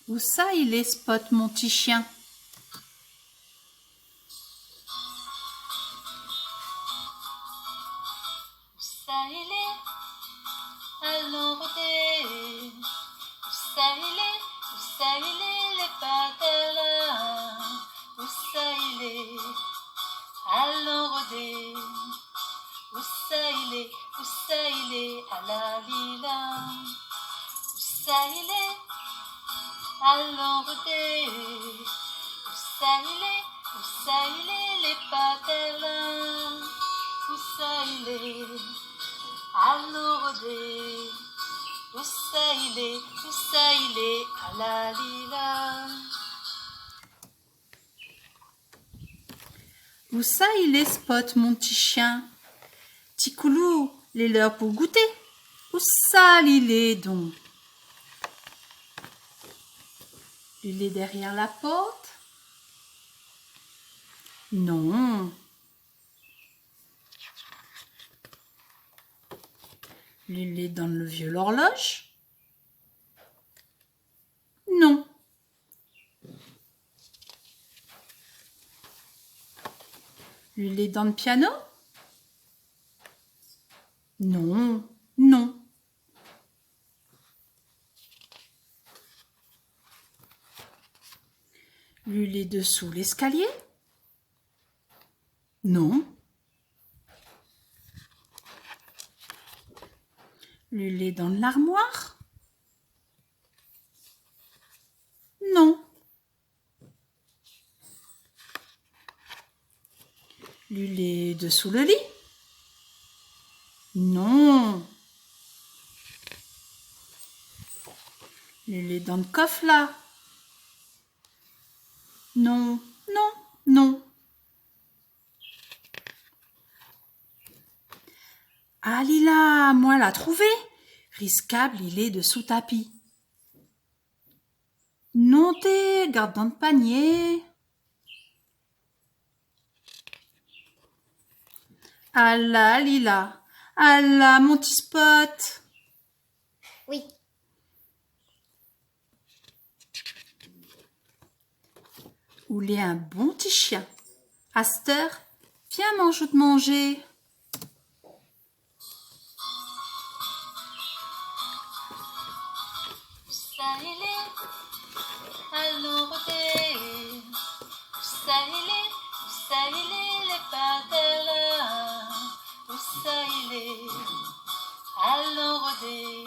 Où ça il est, Spot, mon petit chien? Où ça il est? Allons rôder. Où ça il est? Où ça il est? Les pattes là. Où ça il est? Allons rôder. Où ça il est? Où ça il est? À la lila. Où ça il est? Allons rôder. Où ça il est? Où ça il est? Les pattes là. Où ça il est? Allons rôder. Où ça il est? Où ça il est? À la lila. Où ça il est, Spot, mon petit chien? Petit coulou, les l'heure pour goûter. Où ça il est donc? Il est derrière la porte? Non. Il est dans le vieux horloge? Non. Il est dans le piano? Non, non. Il est dessous l'escalier? Non. Il est dans l'armoire? Non. Il est dessous le lit? Non. Il est dans le coffre là? Non, non, non. Ah Lila, moi l'a trouvé. Risquable, il est dessous tapis. Non, t'es, garde dans le panier. Ah là, Lila. Ah là, mon petit Spot. Oui. Où est un bon petit chien. À cette heure, viens manger de manger. Où ça il est? Allons rôder. Où ça il est? Où ça il est? Les pattes là. Où ça il est? Allons rôder.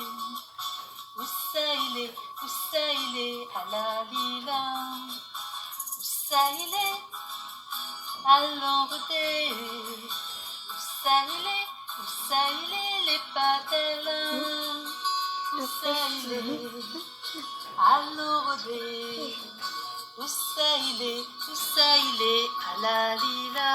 Où ça il est? Où ça il est? À la lila. Où ça il est? Allons rôder. Où ça il est? Où ça il est? Les pattes là. Où ça il est? Allons rôder. Où ça il est? Où ça il est? À la lila.